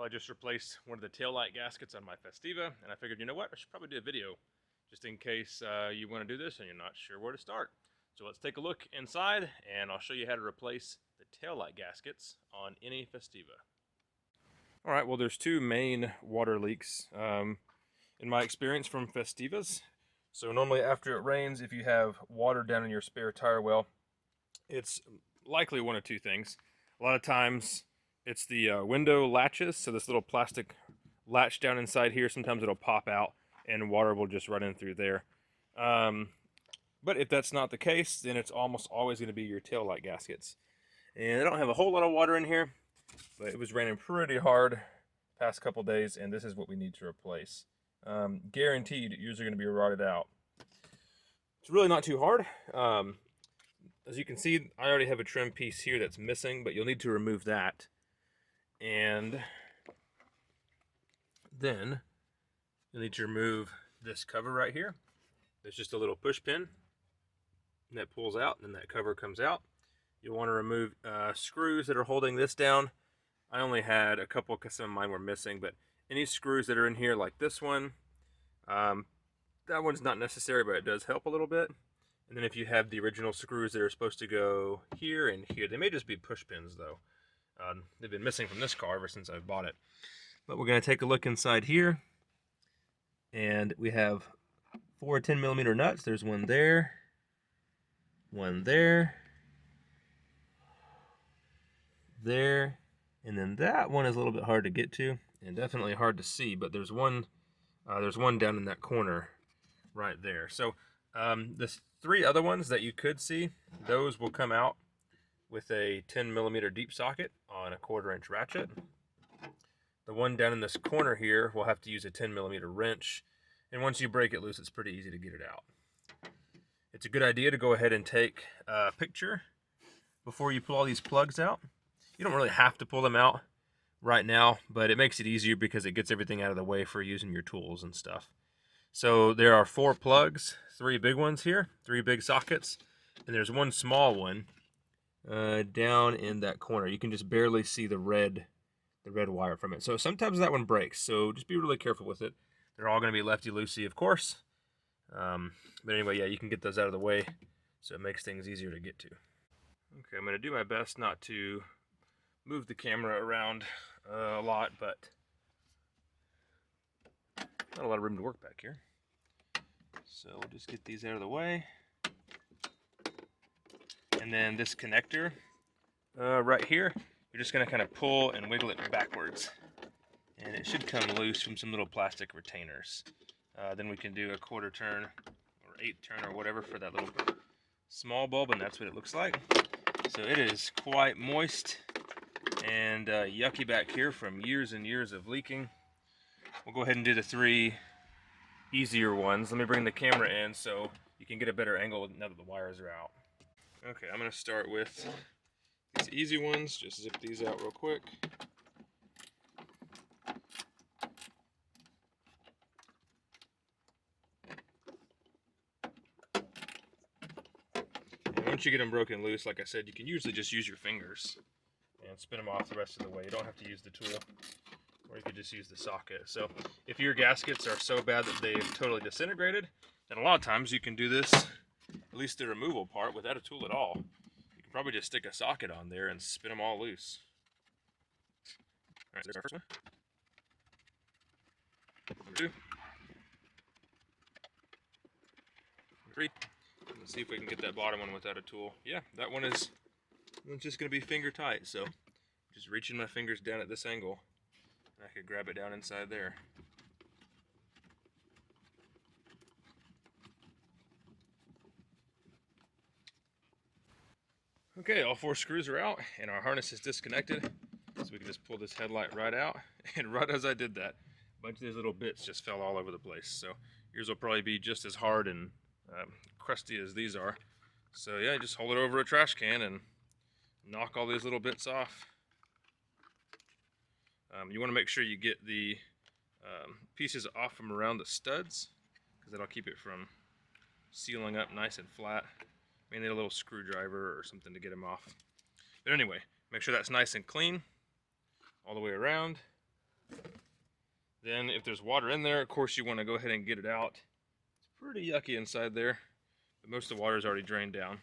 I just replaced one of the taillight gaskets on my Festiva, and I figured, you know what, I should probably do a video just in case you want to do this and you're not sure where to start. So let's take a look inside, and I'll show you how to replace the taillight gaskets on any Festiva. All right, well, there's two main water leaks in my experience from Festivas. So normally after it rains, if you have water down in your spare tire well, it's likely one of two things. A lot of times it's the window latches, so this little plastic latch down inside here, sometimes it'll pop out and water will just run in through there. But if that's not the case, then it's almost always going to be your taillight gaskets. And I don't have a whole lot of water in here, but it was raining pretty hard past couple days, and this is what we need to replace. Guaranteed yours are going to be rotted out. It's really not too hard. As you can see, I already have a trim piece here that's missing, but you'll need to remove that. And then you'll need to remove this cover right here. There's just a little push pin that pulls out, and then that cover comes out. You'll want to remove screws that are holding this down. I only had a couple because some of mine were missing, but any screws that are in here like this one, that one's not necessary, but it does help a little bit. And then if you have the original screws that are supposed to go here and here, they may just be push pins though. They've been missing from this car ever since I've bought it. But we're going to take a look inside here. And we have 4 10mm nuts. There's one there, there, and then that one is a little bit hard to get to and definitely hard to see, but there's one down in that corner right there. So the 3 other ones that you could see, those will come out with a 10mm deep socket on a 1/4 inch ratchet. The one down in this corner here, we'll have to use a 10mm wrench, and once you break it loose, it's pretty easy to get it out. It's a good idea to go ahead and take a picture before you pull all these plugs out. You don't really have to pull them out right now, but it makes it easier because it gets everything out of the way for using your tools and stuff. So there are 4 plugs, 3 big ones here, 3 big sockets, and there's one small one down in that corner. You can just barely see the red wire from it. So sometimes that one breaks, so just be really careful with it. They're all going to be lefty-loosey, of course. But anyway, yeah, you can get those out of the way, so it makes things easier to get to. Okay, I'm going to do my best not to move the camera around a lot, but not a lot of room to work back here. So we'll just get these out of the way. And then this connector right here, you're just going to kind of pull and wiggle it backwards. And it should come loose from some little plastic retainers. Then we can do a 1/4 turn or 1/8 turn or whatever for that little small bulb, and that's what it looks like. So it is quite moist and yucky back here from years and years of leaking. We'll go ahead and do the 3 easier ones. Let me bring the camera in so you can get a better angle now that the wires are out. Okay, I'm going to start with these easy ones. Just zip these out real quick. And once you get them broken loose, like I said, you can usually just use your fingers and spin them off the rest of the way. You don't have to use the tool, or you could just use the socket. So if your gaskets are so bad that they've totally disintegrated, then a lot of times you can do this, at least the removal part, without a tool at all. You can probably just stick a socket on there and spin them all loose. All right, there's our first one. Number 2. Number 3. Let's see if we can get that bottom one without a tool. Yeah, that one is just going to be finger tight, so just reaching my fingers down at this angle, and I could grab it down inside there. Okay, all 4 screws are out, and our harness is disconnected, so we can just pull this headlight right out. And right as I did that, a bunch of these little bits just fell all over the place. So yours will probably be just as hard and crusty as these are. So yeah, just hold it over a trash can and knock all these little bits off. You want to make sure you get the pieces off from around the studs, because that'll keep it from sealing up nice and flat. May need a little screwdriver or something to get them off. But anyway, make sure that's nice and clean all the way around. Then if there's water in there, of course you want to go ahead and get it out. It's pretty yucky inside there, but most of the water is already drained down.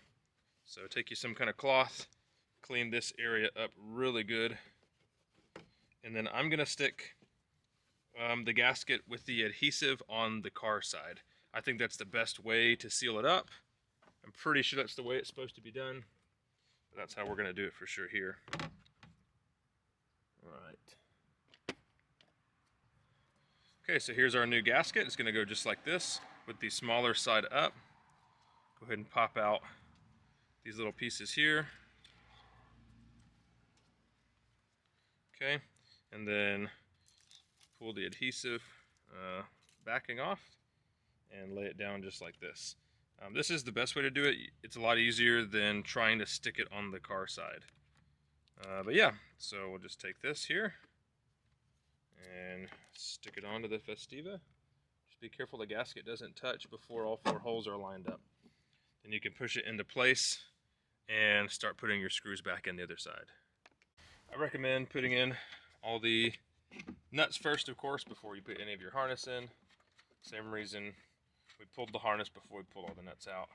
So take you some kind of cloth, clean this area up really good. And then I'm gonna stick the gasket with the adhesive on the car side. I think that's the best way to seal it up. I'm pretty sure that's the way it's supposed to be done. But that's how we're gonna do it for sure here. All right. Okay, so here's our new gasket. It's gonna go just like this with the smaller side up. Go ahead and pop out these little pieces here. Okay, and then pull the adhesive backing off and lay it down just like this. This is the best way to do it. It's a lot easier than trying to stick it on the car side. But yeah, so we'll just take this here and stick it onto the Festiva. Just be careful the gasket doesn't touch before all 4 holes are lined up. Then you can push it into place and start putting your screws back in the other side. I recommend putting in all the nuts first, of course, before you put any of your harness in. Same reason we pulled the harness before we pulled all the nuts out.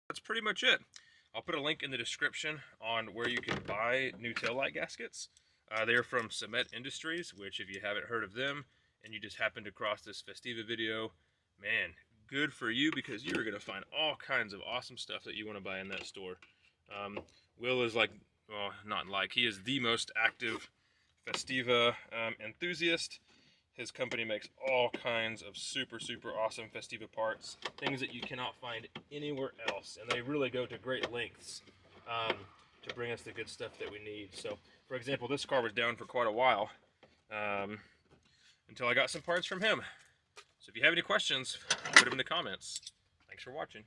That's pretty much it. I'll put a link in the description on where you can buy new taillight gaskets. They're from Cement Industries, which if you haven't heard of them and you just happened to cross this Festiva video, man, good for you, because you're going to find all kinds of awesome stuff that you want to buy in that store. Will is like, well, not like, he is the most active Festiva enthusiast. His company makes all kinds of super, super awesome Festiva parts, things that you cannot find anywhere else, and they really go to great lengths to bring us the good stuff that we need. So, for example, this car was down for quite a while until I got some parts from him. So if you have any questions, put them in the comments. Thanks for watching.